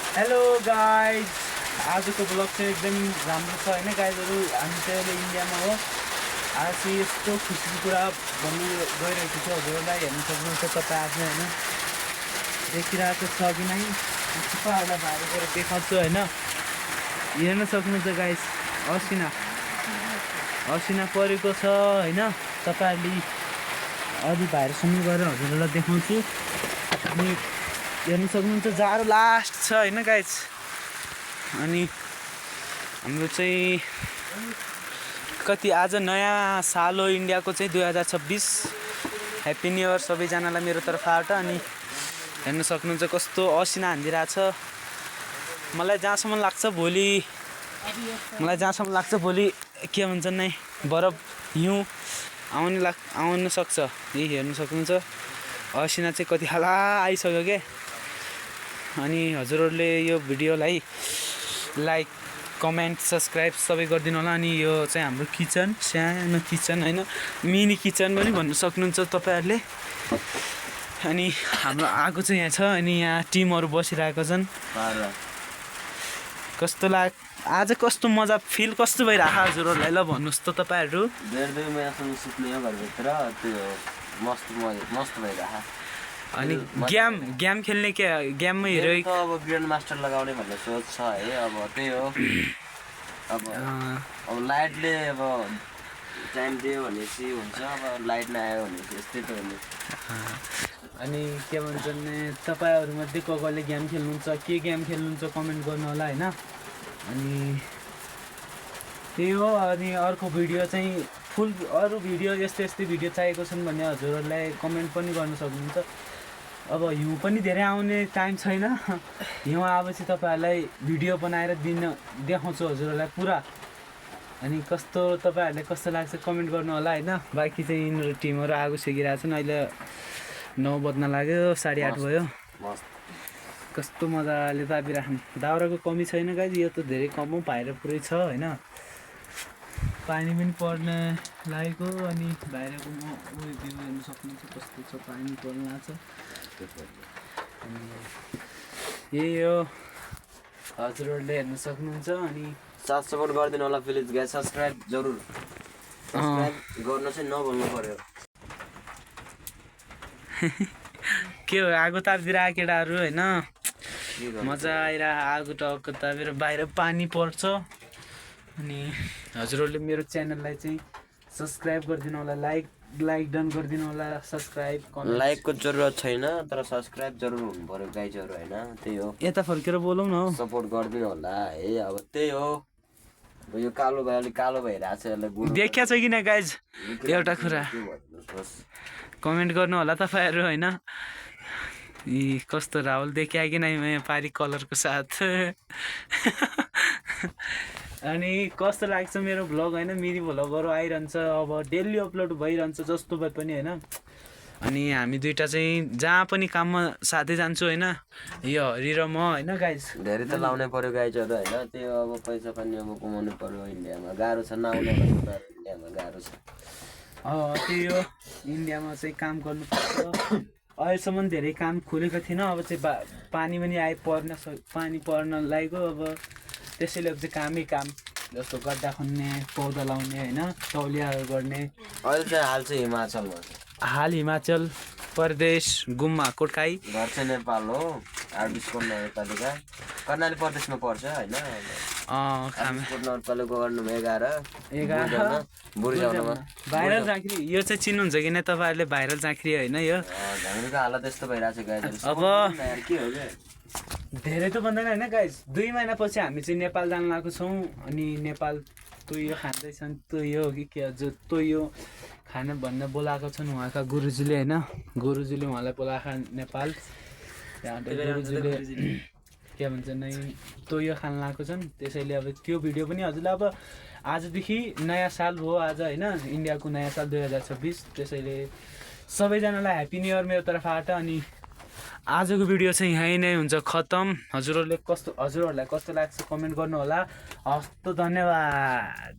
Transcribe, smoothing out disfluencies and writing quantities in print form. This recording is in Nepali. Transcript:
हेलो गाइज, आजको ब्लग चाहिँ एकदम राम्रो छ होइन गाइजहरू। हामी चाहिँ अहिले इन्डियामा हो। आज चाहिँ यस्तो खुसीको कुरा भन्नु गइरहेको छु हजुरहरूलाई। हेर्नु सक्नुहुन्छ तपाईँ आज होइन देखिरहेको छ कि नै, तपाईँहरूलाई भाइ गएर देखाउँछु होइन। हेर्न सक्नुहुन्छ गाइज, असिना परेको छ होइन। तपाईँहरूले अघि भाइरसम्म गएर हजुरहरूलाई देखाउँछु। अनि हेर्नु सक्नुहुन्छ जाडो लास्ट छ होइन गाइज। अनि हाम्रो चाहिँ कति आज नयाँ साल हो इन्डियाको चाहिँ 2026। ह्याप्पी न्यु इयर सबैजनालाई मेरो तर्फबाट। अनि हेर्नु सक्नुहुन्छ कस्तो असिना हान्दिरहेछ। मलाई जहाँसम्म लाग्छ भोलि के भन्छ नै बरफ हिउँ आउन सक्छ। यही हेर्नु सक्नुहुन्छ असिना चाहिँ कति खाला आइसक्यो के। अनि हजुरहरूले यो भिडियोलाई लाइक कमेन्ट सब्सक्राइब सबै गरिदिनु होला। अनि यो चाहिँ हाम्रो किचन, सानो किचन होइन, मिनी किचन पनि भन्नु सक्नुहुन्छ तपाईँहरूले। अनि हाम्रो आगो चाहिँ यहाँ छ। अनि यहाँ टिमहरू बसिरहेको छन्। कस्तो आज कस्तो मजा फिल कस्तो भइरहेको हजुरहरूलाई ल भन्नुहोस् त तपाईँहरू। दुई महिनासम्म सुत्ने हो घरभित्र, त्यो मस्त भइरहेको। अनि गेम खेल्ने के गेममै हेऱ्यो अब ग्रान्ड मास्टर लगाउने भन्ने सोच छ है। अब त्यही हो, अब लाइटले अब टाइम दियो भनेपछि हुन्छ, अब लाइट नआयो भनेपछि यस्तै त हो नि। अनि के भन्छन् तपाईँहरूमध्ये कसले गेम खेल्नुहुन्छ, के गेम खेल्नुहुन्छ कमेन्ट गर्नु होला होइन। अनि त्यही हो। अनि अर्को भिडियो चाहिँ अरू भिडियो यस्तै भिडियो चाहिएको छन् भने हजुरहरूलाई कमेन्ट पनि गर्न सक्नुहुन्छ। अब हिउँ पनि धेरै आउने टाइम छैन। हिउँ आएपछि तपाईँहरूलाई भिडियो बनाएर देखाउँछु हजुरहरूलाई पुरा। अनि कस्तो तपाईँहरूले कस्तो लाग्छ कमेन्ट गर्नु होला होइन। बाँकी चाहिँ यिनीहरू टिमहरू आगो सेकिरहेको छन्। अहिले 9 बज्न लाग्यो, 8:30 भयो। कस्तो मजाले तापिराख्नु। दाउराको कमी छैन गाइज, यो त धेरै कम हो, भाइर पुरै छ होइन। पानी पनि पर्न लागेको। अनि बाहिरको उयो भ्यू हेर्नु सक्नुहुन्छ कस्तो छ, पानी पर्न लाग्छ। अनि यही हो हजुरहरूले हेर्न सक्नुहुन्छ। अनि साथ सपोर्ट गरिदिनु होला प्लिज गाइस। सब्सक्राइब जरुर गर्नु चाहिँ नभुल्नु पर्यो। के हो आगो तापिदिरहेको केटाहरू होइन, मजा आइरहेको। आगो टक्क तापेर बाहिर पानी पर्छ। अनि हजुरहरूले मेरो च्यानललाई चाहिँ सब्सक्राइब गरिदिनु होला, लाइक डन गरिदिनु होला। सब्सक्राइब लाइकको जरुरत छैन, तर सब्सक्राइब जरुर हुनु पर्यो गाइजहरू होइन। त्यही हो, यता फर्केर बोलौँ न, सपोर्ट गरिदिनु होला है। अब त्यही हो, यो कालो भयो, अलिक कालो भइरहेको छ, यसलाई देखिया छ किन गाइज। एउटा कुरा कमेन्ट गर्नु होला तपाईँहरू होइन। यी कस्तो राहुल देखिया कि नै पारी कलरको साथ। अनि कस्तो लाग्छ मेरो भ्लग होइन। मिनी भ्लगहरू आइरहन्छ, अब डेली अपलोड भइरहन्छ जस्तो भए पनि होइन। अनि हामी दुइटा चाहिँ जहाँ पनि काममा साथै जान्छु होइन, यो हरि र म होइन गाइज। धेरै त लाउनै पर्यो गाइजहरू होइन। त्यो अब पैसा पनि अब कमाउनु पर्यो। इन्डियामा गाह्रो छ, नआउने इन्डियामा गाह्रो छ। त्यही हो, इन्डियामा चाहिँ काम गर्नुपर्छ। अहिलेसम्म धेरै काम खोलेको थिएन, अब चाहिँ पानी पनि पानी पर्न लागेको। अब त्यसैले अब चाहिँ काम जस्तो गड्डा खन्ने, पौधा लाउने होइन, तौलियाहरू गर्ने। अहिले चाहिँ हाल चाहिँ हिमाचलमा, हाल हिमाचल प्रदेश गुम्मा कोटकाई। घर चाहिँ नेपाल हो, आर्बिसको नगरपालिका कर्णाली प्रदेशमा पर्छ होइन। भाइरल झाँक्री यो चाहिँ चिन्नुहुन्छ कि नै तपाईँहरूले, भाइरल झाँक्री होइन। यो झाँक्रीको हालत यस्तो भइरहेको छ गाइज। अब के हो धेरै त भन्दैन होइन गाइज। 2 महिनापछि हामी चाहिँ नेपाल जान लागेको छौँ। अनि नेपाल तोयो खाँदैछन्, तोयो कि के जो तोयो खाना भन्न बोलाएको छन् उहाँका गुरुजीले होइन। गुरुजीले उहाँलाई बोलाएको नेपाल। त्यहाँ गुरुजीले के भन्छ नै तोयो खान लागेको छन्। त्यसैले अब त्यो भिडियो पनि हजुरलाई अब आजदेखि नयाँ साल हो आज होइन, इन्डियाको नयाँ साल 2026। त्यसैले सबैजनालाई ह्याप्पी न्यु इयर मेरो तर्फबाट। अनि आजको भिडियो चाहिँ यहीँ नै हुन्छ खतम। हजुरहरूलाई कस्तो लाग्छ कमेन्ट गर्नु होला। हस्त धन्यवाद।